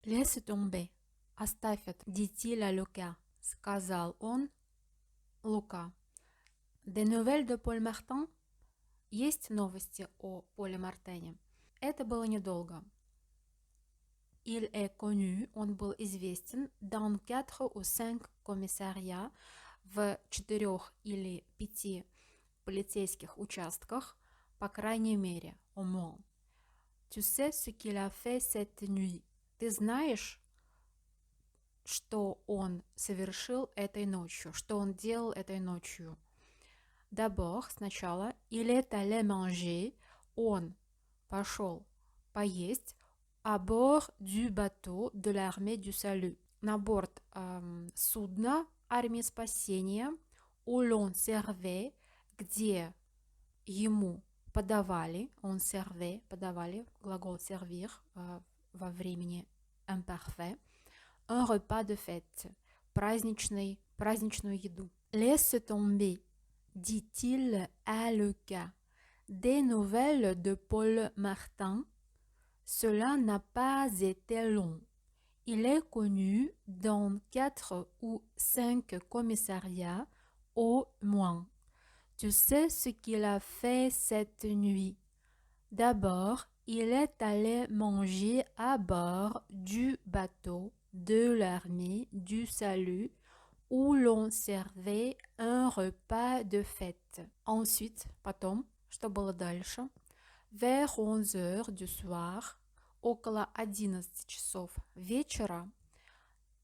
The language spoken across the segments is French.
Laisse tomber. Оставь это. Dit-il à Lucas. Сказал он Лука. Des nouvelles de Paul Martin? Есть новости о Поле Мартене. Это было недолго. Il est connu, он был известен, dans 4 ou 5 commissariats, в 4 или 5 полицейских участках, по крайней мере, au moins. Tu sais ce qu'il a fait cette nuit? Ты знаешь, что он совершил этой ночью, что он делал этой ночью? D'abord, сначала, il est allé manger, он пошел поесть à bord du bateau de l'armée du salut. На борт судна армии спасения, où l'on servait, где ему подавали, он servait, подавали, глагол servir во времени imparfait, un repas de fête, праздничную еду. Laisse tomber, dit-il à Lucas. Des nouvelles de Paul Martin. Cela n'a pas été long. Il est connu dans 4 ou 5 commissariats au moins. Tu sais ce qu'il a fait cette nuit? D'abord, il est allé manger à bord du bateau de l'armée du salut où l'on servait un repas de fête. Ensuite, потом, что было дальше? Vers 11 heures du soir, около 11 часов вечера,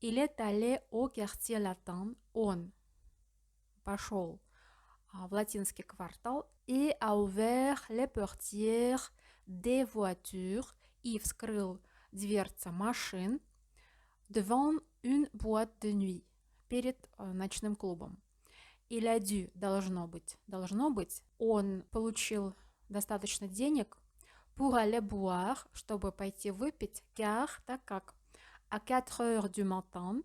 il est allé au quartier latin, он пошел в латинский квартал et a ouvert les portières des voitures и вскрыл дверцы машин devant une boîte de nuit, перед ночным клубом. Il a dû, должно быть, он получил достаточно денег pour aller boire, чтобы пойти выпить, car, так как à 4 heures du matin,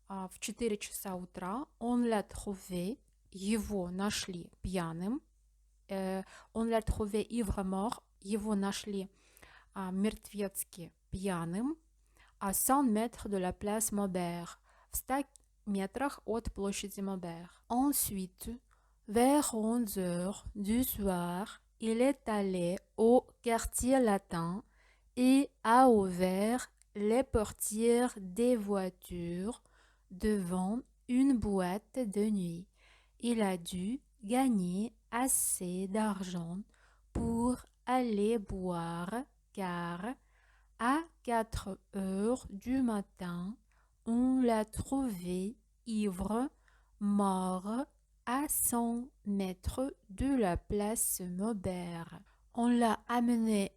в 4 часа утра, on l'a trouvé, его нашли пьяным, on l'a trouvé ivre-mort, его нашли мертвецки пьяным, à 100 mètres de la place Maubert, в 100 метрах от площади Maubert. Ensuite, vers 11 heures du soir, il est allé au quartier latin et a ouvert les portières des voitures devant une boîte de nuit. Il a dû gagner assez d'argent pour aller boire car à 4 heures du matin, on l'a trouvé ivre, mort, à 100 mètres de la place Maubert. On l'a amené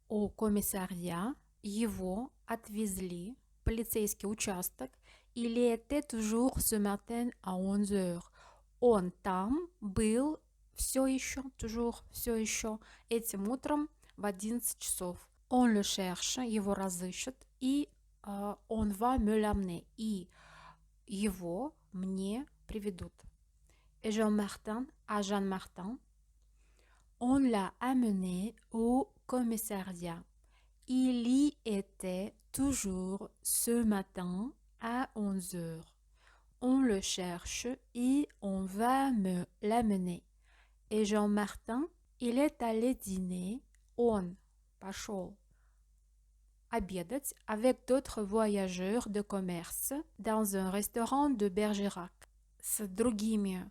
au commissariat, его отвезли в полицейский участок. Il était toujours ce matin à 11 heures. Он там был все еще, toujours, все еще, этим утром в 11 часов. On le cherche, его разыщут, и on va me l'amener, и его мне приведут. Et Jean-Martin, à Jean-Martin, on l'a amené au commissariat. Il y était toujours ce matin à 11 heures. On le cherche et on va me l'amener. Et Jean-Martin, il est allé dîner, он пошел обедать avec d'autres voyageurs de commerce dans un restaurant de Bergerac. С другими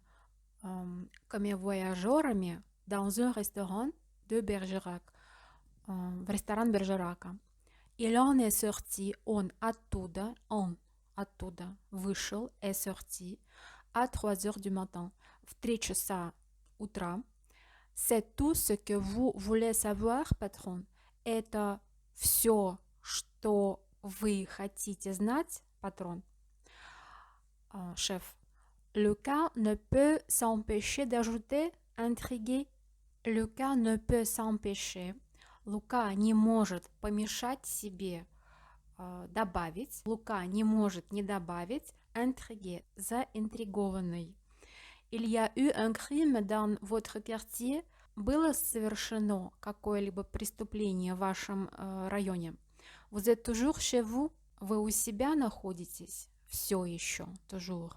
камевояжерами dans un restaurant de Bergerac, в ресторан Бержерака. Il en est sorti, он оттуда вышел, est sorti, à 3 heures du matin, в 3 часа утра. C'est tout ce que vous voulez savoir, patron? Это все, что вы хотите знать, патрон? Шеф. Lucas ne peut s'empêcher d'ajouter, intrigué. Lucas ne peut s'empêcher. Лука не может помешать себе добавить. Лука не может не добавить. Intrigué, заинтригованный. Il y a eu un crime dans votre quartier. Было совершено какое-либо преступление в вашем районе. Vous êtes toujours chez vous? Вы у себя находитесь? Все еще, toujours.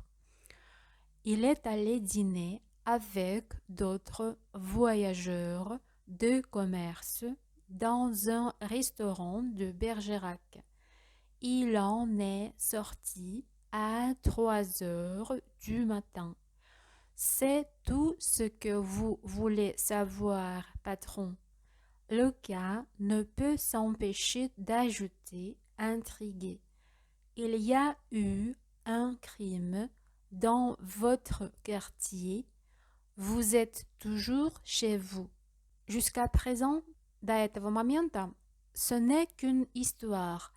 Il est allé dîner avec d'autres voyageurs de commerce dans un restaurant de Bergerac. Il en est sorti à 3 heures du matin. C'est tout ce que vous voulez savoir, patron. Le gars ne peut s'empêcher d'ajouter, intrigué. Il y a eu un crime dans votre quartier. Vous êtes toujours chez vous. Jusqu'à présent, до этого момента, ce n'est qu'une histoire.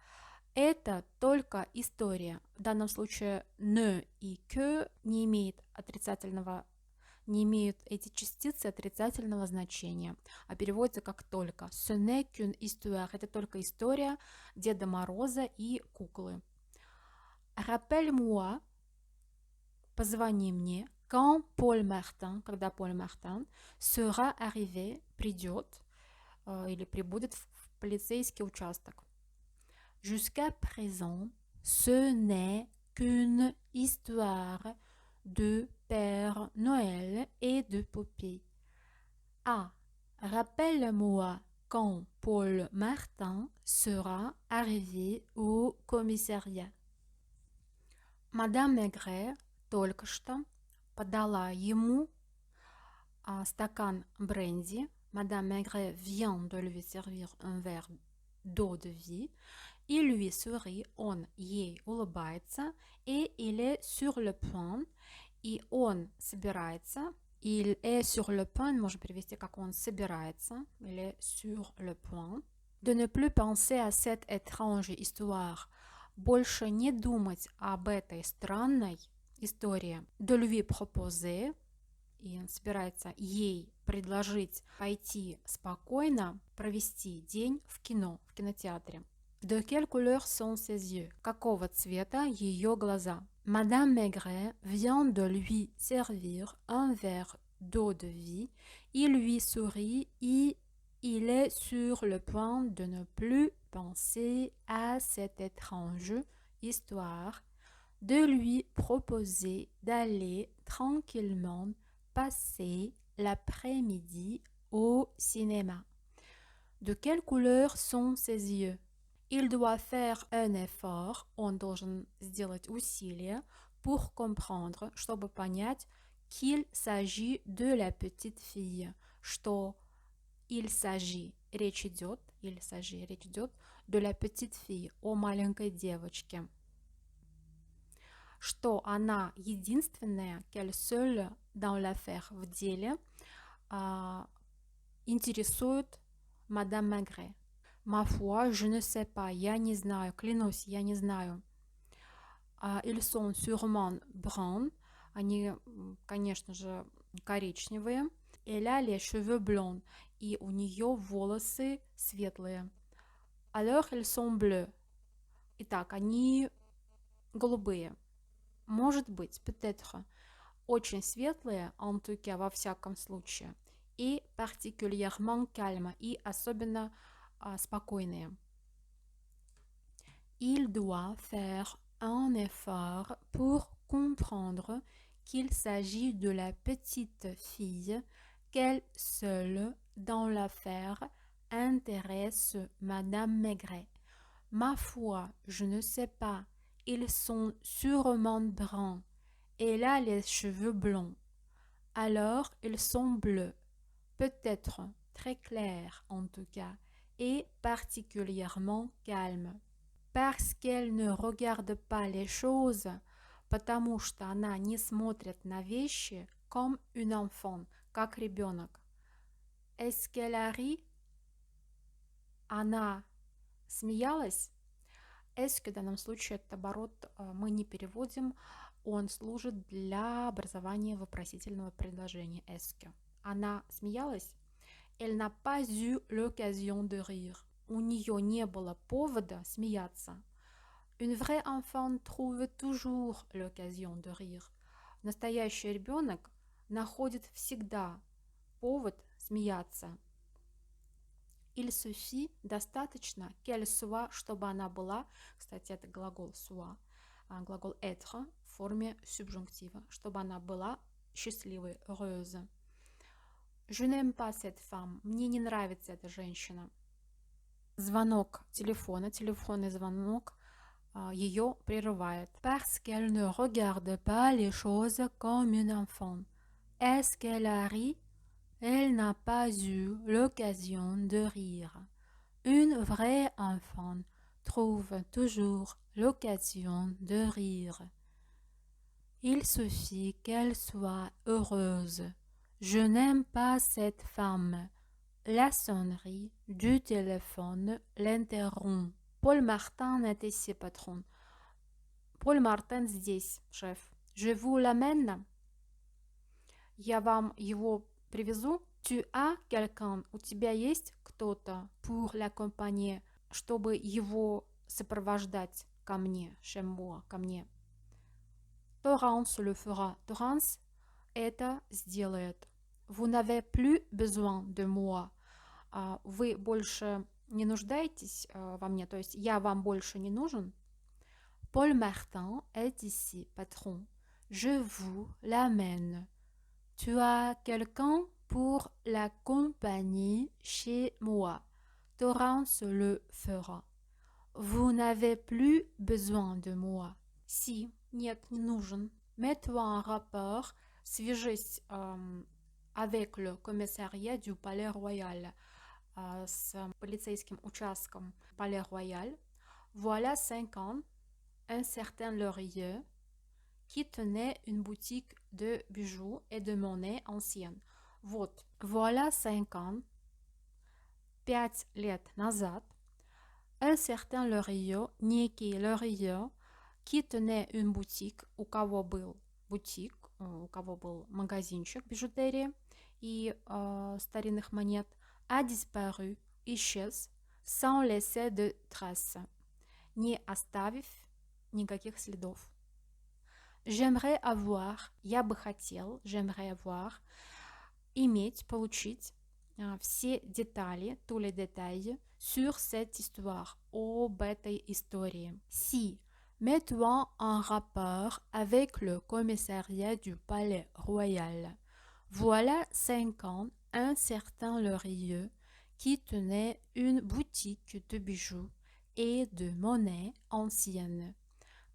Это только история. В данном случае «ne» и «que» не имеют эти частицы отрицательного значения, а переводится как «только». Ce n'est qu'une histoire. Это только история Деда Мороза и куклы. Rappelle-moi, позвони мне, quand Paul Martin, когда Поль Мартин sera arrivé, придет или прибудет в полицейский участок. Jusqu'à présent, ce n'est qu'une histoire de Père Noël et de poupées. Ah, rappelle-moi quand Paul Martin sera arrivé au commissariat. Мадам Мегре только что подала ему стакан бренди. Мадам Мегре vient de lui servir un verre d'eau de vie. Il lui sourit, он ей улыбается, et il est sur le point, и он собирается, il est sur le point, можно перевести как он собирается, il est sur le point, de ne plus penser à cette étrange histoire, больше не думать об этой странной истории, de lui proposer, и он собирается ей предложить пойти спокойно провести день в кино, в кинотеатре. De quelle couleur sont ses yeux? Какого цвета ее глаза? Madame Maigret vient de lui servir un verre d'eau de vie. Il lui sourit et il est sur le point de ne plus penser à cette étrange histoire, de lui proposer d'aller tranquillement passer l'après-midi au cinéma. De quelle couleur sont ses yeux? Il doit faire un effort, он должен сделать усилие pour comprendre, чтобы понять, qu'il s'agit de la petite fille, что il s'agit, речь идет de la petite fille, о маленькой девочке, что она единственная, qu'elle seule dans l'affaire, в деле, интересует мадам Магре. Ma foi, je ne sais pas, я не знаю, клянусь, я не знаю. Ils sont sûrement bruns, они, конечно же, коричневые. Elle a les cheveux blonds, и у нее волосы светлые. Alors, ils sont bleus. Итак, они голубые. Может быть, peut-être, очень светлые, en tout cas, во всяком случае, и particulièrement calme, и особенно спокойные. Il doit faire un effort pour comprendre qu'il s'agit de la petite fille qu'elle seule dans l'affaire intéresse Madame Maigret. Ma foi, je ne sais pas, ils sont sûrement bruns. Elle a les cheveux blonds. Alors, ils sont bleus. Peut-être très clairs en tout cas. Et particulièrement calme. Parce qu'elle ne regarde pas les choses, потому что она не смотрит на вещи, comme une enfant, как ребенок. Est-ce qu'elle a ri? Она смеялась? Est-ce que в данном случае этот оборот мы не переводим, он служит для образования вопросительного предложения. Est-ce que? Она смеялась? Elle n'a pas eu l'occasion de rire. У нее не было повода смеяться. Une vraie enfant trouve toujours l'occasion de rire. Настоящий ребенок находит всегда повод смеяться. Il suffit, достаточно, qu'elle soit, чтобы она была, кстати, это глагол soit, глагол être в форме субжунктива, чтобы она была счастливой, heureuse. Je n'aime pas cette femme, мне не нравится эта женщина. Звонок телефона, телефонный звонок ее прерывает. Parce qu'elle ne regarde pas les choses comme une enfant. Est-ce qu'elle a ri? Elle n'a pas eu l'occasion de rire. Une vraie enfant trouve toujours l'occasion de rire. Il suffit qu'elle soit heureuse. Je n'aime pas cette femme. La sonnerie du téléphone l'interrompt. Поль Мартен est ici, patron. Поль Мартен здесь, шеф. Je vous l'amène. Я вам его привезу. Tu as quelqu'un. У тебя есть кто-то pour l'accompagner, чтобы его сопровождать ко мне, chez moi, ко мне. Torrance le fera. Torrance это сделает. Vous n'avez plus besoin de moi. Вы больше не нуждаетесь во мне, то есть я вам больше не нужен. Paul Martin est ici, patron. Je vous l'amène. Tu as quelqu'un pour l'accompagner chez moi. Torrance le fera. Vous n'avez plus besoin de moi. Si, нет, не нужен. Mets-toi en rapport, свяжись avec le commissariat du Palais Royal, с полицейским участком Palais Royal. Voilà 5 ans, un certain Lorieux qui tenait une boutique de bijoux et de monnaie ancienne. Вот, voilà 5 ans, 5 лет назад, un certain Lorieux, некий Lorieux, qui tenait une boutique, у кого был бутик, у кого был магазинчик бижутерии и старинных монет, a disparu, исчез, sans laisser de traces, не оставив никаких следов. J'aimerais avoir, я бы хотел, j'aimerais avoir, иметь, получить все детали, tous les détails, sur cette histoire, об этой истории. Si, mets-toi en rapport avec le commissariat du Palais Royal. Voilà 5 ans, un certain Lorieux qui tenait une boutique de bijoux et de monnaie ancienne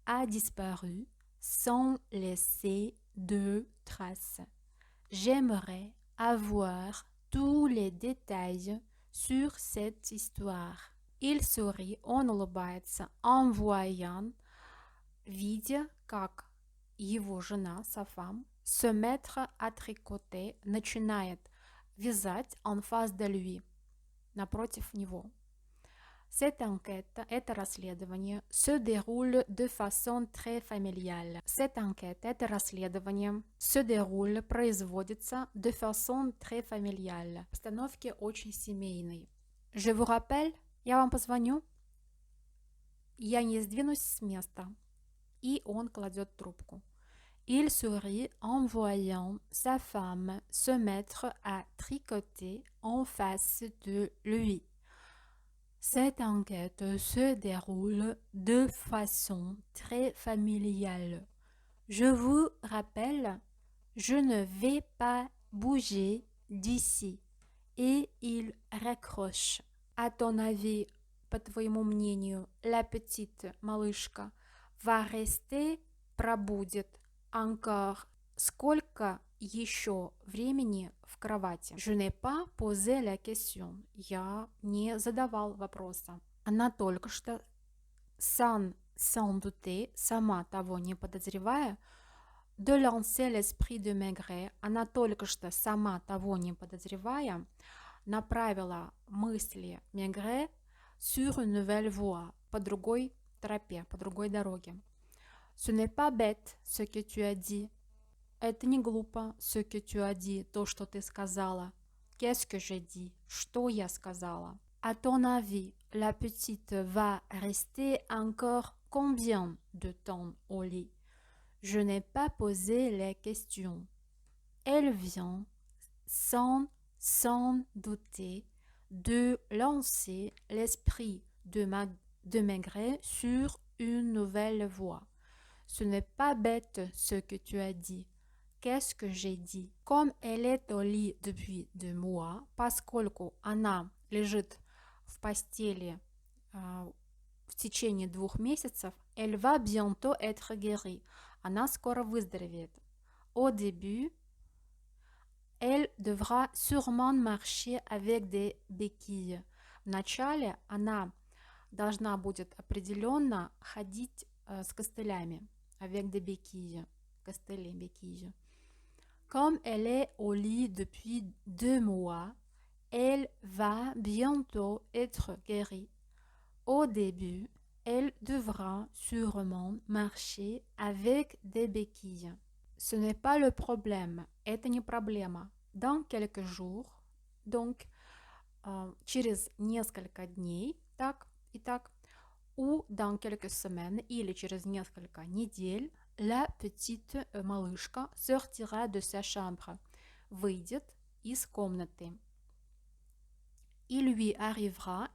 a disparu sans laisser de traces. J'aimerais avoir tous les détails sur cette histoire. Il sourit, он улыбается, en voyant, видя, как его жена, sa femme, se mettre à tricoter, начинает вязать en face de lui, напротив него. Cette enquête, это расследование, se déroule de façon très familiale. Cette enquête, это расследование, se déroule, производится de façon très familiale. В постановке очень семейной. Je vous rappelle, я вам позвоню. Я не сдвинусь с места. И он кладет трубку. Il sourit en voyant sa femme se mettre à tricoter en face de lui. Cette enquête se déroule de façon très familiale. Je vous rappelle, je ne vais pas bouger d'ici. Et il raccroche. À ton avis, по твоему мнению, la petite малышка va rester, пробудет, encore, сколько еще времени в кровати. Je n'ai pas posé la question. Я не задавал вопроса. Она только что, sans douter, сама того не подозревая, de lancer l'esprit de Maigret, она только что, сама того не подозревая, направила мысли Maigret sur une nouvelle voie, по другой тропе, по другой дороге. Ce n'est pas bête, ce que tu as dit. Это не глупо, ce que tu as dit, то, что ты сказала. Qu'est-ce que j'ai dit? Что я сказала? À ton avis, la petite va rester encore combien de temps au lit? Je n'ai pas posé les questions. Elle vient, sans douter, de lancer l'esprit de Maigret sur une nouvelle voie. Ce n'est pas bête ce que tu as dit. Qu'est-ce que j'ai dit? Comme elle est au lit depuis 2 mois, поскольку она лежит в постели в течение 2 месяцев, elle va bientôt être guérie. Она скоро выздоровеет. Au début, elle devra sûrement marcher avec des béquilles. Вначале она должна будет определенно ходить с костылями, avec des béquilles, костыли, béquilles. Comme elle est au lit depuis 2 mois, elle va bientôt être guérie. Au début, elle devra sûrement marcher avec des béquilles. Ce n'est pas le problème, это не проблема. Dans quelques jours, donc через несколько дней, так и так, ou dans quelques semaines, или через несколько недель, la petite малышка sortira de sa chambre, выйдет из комнаты. Il lui arrivera,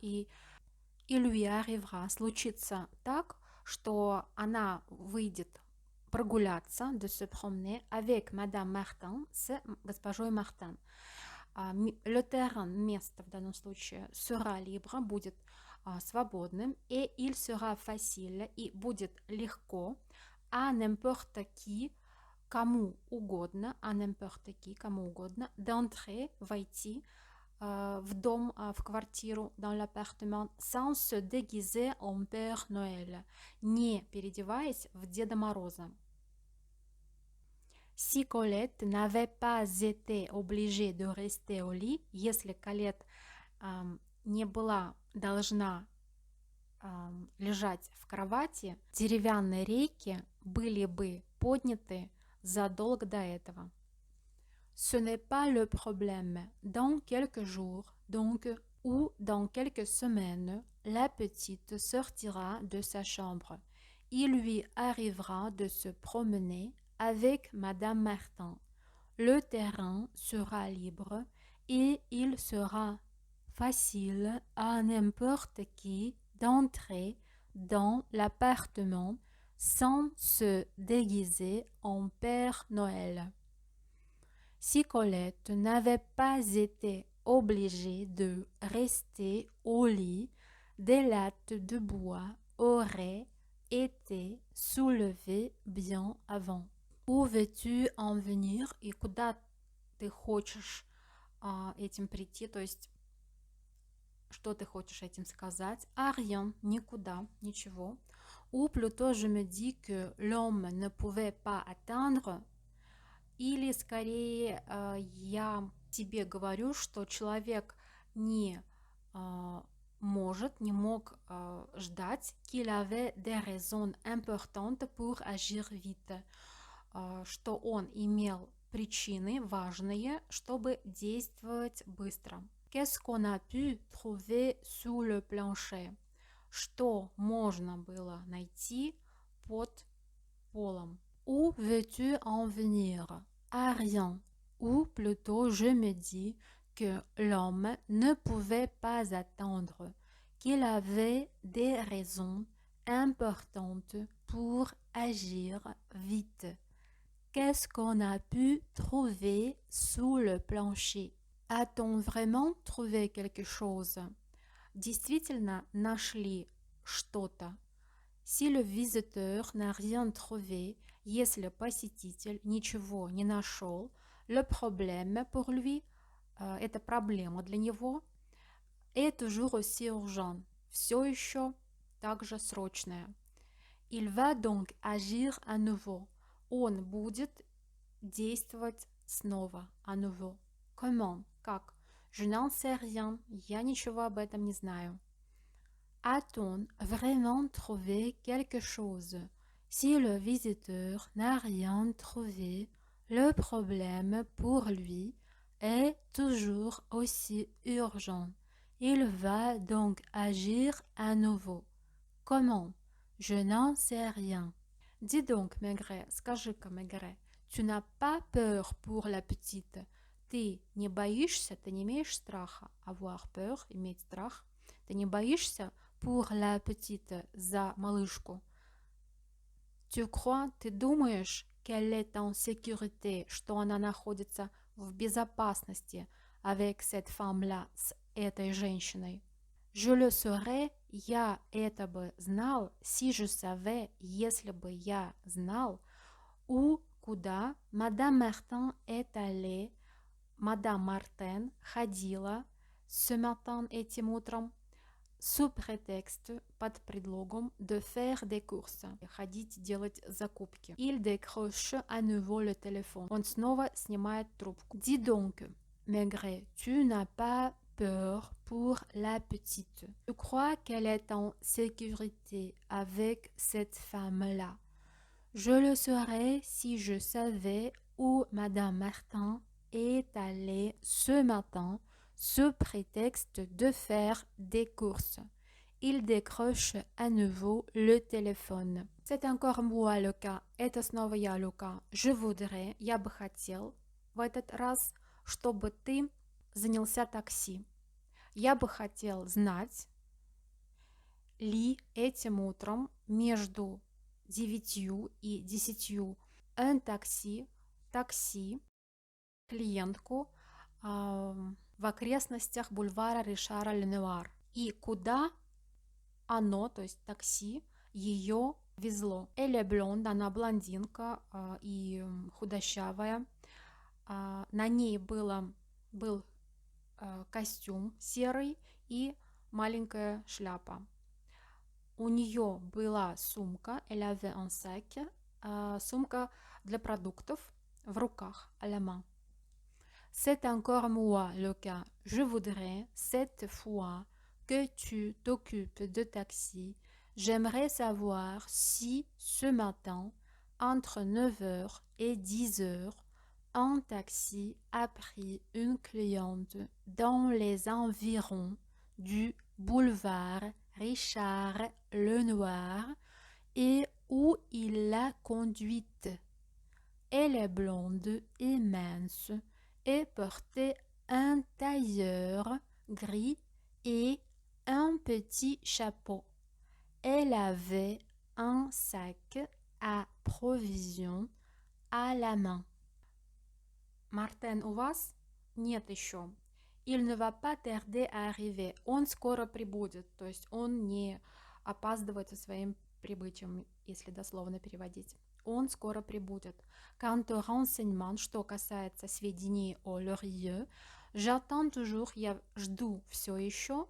случится так, что она выйдет прогуляться, de se promener avec Madame Martin, с госпожой Мартин. Le terrain, место в данном случае, sera libre, будет свободным, et il sera facile, и будет легко, à n'importe qui, кому угодно, à n'importe qui, кому угодно, d'entrer, войти в дом, в квартиру, dans l'appartement, sans se déguiser en Père Noël, не переодеваясь в Деда Мороза. Si Colette n'avait pas été obligée de rester au lit, если Колет не была должна лежать в кровати, деревянные рейки были бы подняты задолго до этого. Ce n'est pas le problème. Dans quelques jours, donc, ou dans quelques semaines, la petite sortira de sa chambre. Il lui arrivera de se promener avec Madame Martin. Le terrain sera libre et il sera facile à n'importe qui d'entrer dans l'appartement sans se déguiser en Père Noël. Si Colette n'avait pas été obligée de rester au lit, des lattes de bois auraient été soulevées bien avant. Où veux-tu en venir и куда ты хочешь этим прийти, то есть что ты хочешь этим сказать? А rien, никуда, ничего. Ou plutôt je me dis que l'homme ne pouvait pas attendre. Или скорее я тебе говорю, что человек не мог ждать, qu'il avait des raisons importantes pour agir vite, что он имел причины важные, чтобы действовать быстро. Qu'est-ce qu'on a pu trouver sous le plancher? Что можно было найти под полом? Où veux-tu en venir? À rien. Ou plutôt je me dis que l'homme ne pouvait pas attendre, qu'il avait des raisons importantes pour agir vite. Qu'est-ce qu'on a pu trouver sous le plancher? A-t-on vraiment trouvé quelque chose? Действительно нашли что-то? Si le visiteur n'a rien trouvé, если посетитель ничего не нашел, le problème pour lui, это проблема для него, est toujours aussi urgent, все еще также срочная. Il va donc agir à nouveau. Он будет действовать снова, à nouveau. Comment? Как? Je n'en sais rien, я ничего об этом не знаю. A-t-on vraiment trouvé quelque chose? Si le visiteur n'a rien trouvé, le problème pour lui est toujours aussi urgent. Il va donc agir à nouveau. Comment? Je n'en sais rien. Dis donc, Maigret, скажи-ка, Maigret, tu n'as pas peur pour la petite? Ты не боишься, ты не имеешь страха, avoir peur, иметь страх. Ты не боишься pour la petite, за малышку. Tu crois, ты думаешь, qu'elle est en sécurité, что она находится в безопасности avec cette femme-là, с этой женщиной. Je le saurais, я это бы знал, si je savais, если бы я знал, où, куда Madame Martin est allée, Madame Martin ходила ce matin, этим утром, sous prétexte, под предлогом, de faire des courses, ходить делать закупки. Il décroche à nouveau le téléphone. Он снова снимает трубку. Dis donc, Maigret, tu n'as pas peur pour la petite. Tu crois qu'elle est en sécurité avec cette femme-là? Je le saurais si je savais où Madame Martin est allée ce matin sous prétexte de faire des courses. Il décroche à nouveau le téléphone. C'est encore moi le cas. Это снова я, Люка. Je voudrais, я бы хотел, в этот раз, чтобы ты занялся такси. Я бы хотел знать, ли этим утром между 9 и 10 un такси, клиентку в окрестностях бульвара Ришара Ленуар. И куда оно, то есть такси, ее везло. Elle est blonde, она блондинка и худощавая. На ней был костюм серый и маленькая шляпа. У нее была сумка, elle avait un sac, сумка для продуктов в руках, à la main. C'est encore moi le cas. Je voudrais cette fois que tu t'occupes de taxi. J'aimerais savoir si ce matin, entre 9 heures et 10 heures, un taxi a pris une cliente dans les environs du boulevard Richard Lenoir et où il l'a conduite. Elle est blonde et mince et portait un tailleur gris et un petit chapeau. Elle avait un sac à provisions à la main. Мартен, у вас? Нет еще. Il ne va pas tarder à arriver. Он скоро прибудет. То есть он не опаздывает со своим прибытием, если дословно переводить. Он скоро прибудет. Quant au renseignement, что касается сведений о Лёрье, j'attends toujours, я жду все еще.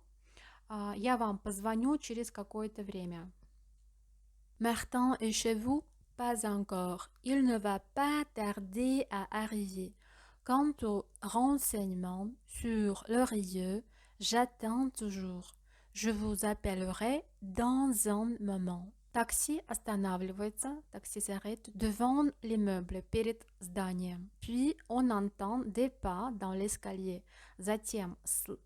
Я вам позвоню через какое-то время. Martin est chez vous? Pas encore. Il ne va pas tarder à arriver. Quant aux renseignements sur Lorieux, j'attends toujours. Je vous appellerai dans un moment. Такси останавливается, такси s'arrête devant l'immeuble, перед зданием. Puis on entend des pas dans l'escalier. Затем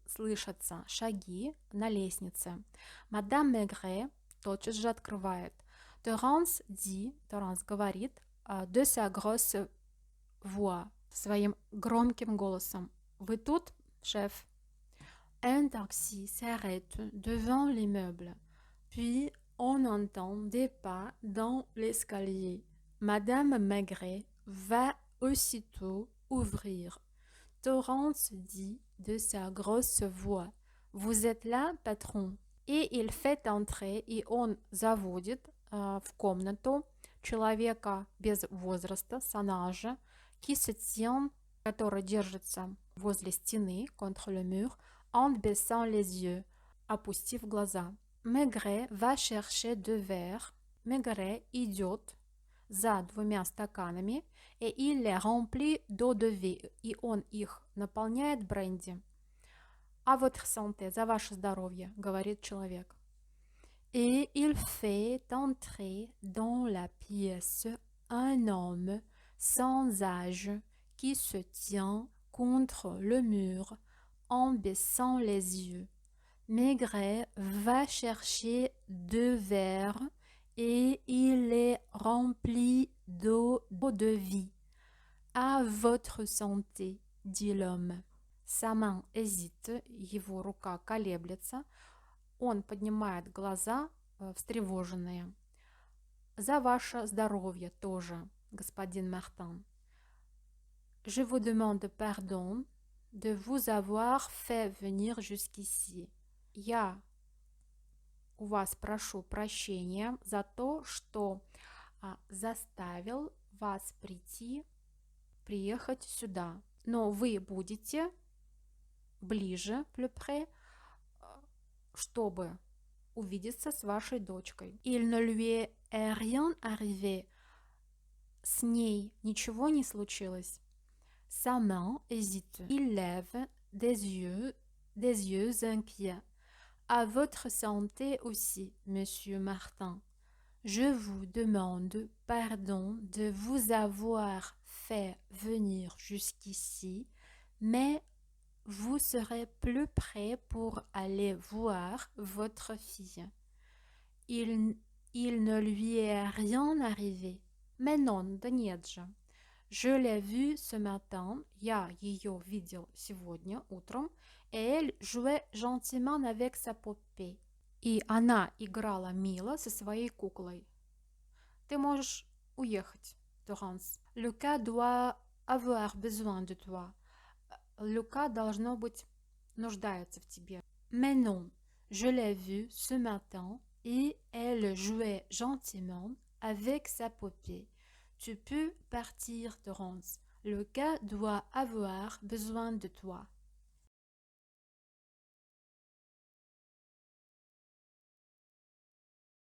слышатся шаги на лестнице. Мадам Мегре тотчас же открывает. Торренс говорит de sa grosse voix, своим громким голосом. Вы тут, шеф? Un taxi s'arrête devant l'immeuble. Puis on entend des pas dans l'escalier. Madame Maigret va aussitôt ouvrir. Torrance dit de sa grosse voix. Vous êtes là, patron? И il fait entrer, и он заводит в комнату человека без возраста, сонажа, qui se tient, который держится возле стены, contre le mur, en baissant les yeux, опустив глаза. Maigret va chercher deux verres. Maigret идет за двумя стаканами, et il les remplit d'eau-de-vie, и он их наполняет бренди. À votre santé, за ваше здоровье, говорит человек. Et il fait entrer dans la pièce un homme sans âge qui se tient contre le mur en baissant les yeux. Maigret va chercher deux verres et il les remplit d'eau de vie. À votre santé, dit l'homme. Sa main hésite, его рука колеблется. Он поднимает глаза, встревоженные. За ваше здоровье тоже, господин Мартин. Je vous demande pardon de vous avoir fait venir jusqu'ici. Я у вас прошу прощения за то, что заставил вас приехать сюда. Но вы будете ближе, plus près, чтобы увидеться с вашей дочкой. Il ne lui est rien arrivé. С ней ничего не случилось. Sa main hésite. Il lève des yeux inquiets. À votre santé aussi, monsieur Martin. Je vous demande pardon de vous avoir fait venir jusqu'ici, mais vous serez plus près pour aller voir votre fille. Il ne lui est rien arrivé. Mais non, да нет же. Je l'ai vue ce matin, я ее видел сегодня утром, et elle jouait gentiment avec sa poupée. И она играла мило со своей куклой. Ты можешь уехать, Торренс. Lucas doit avoir besoin de toi. Люка, должно быть, нуждается в тебе. Mais non, je l'ai vue ce matin et elle jouait gentiment avec sa poupée. Tu peux partir, Торренс. Lucas doit avoir besoin de toi.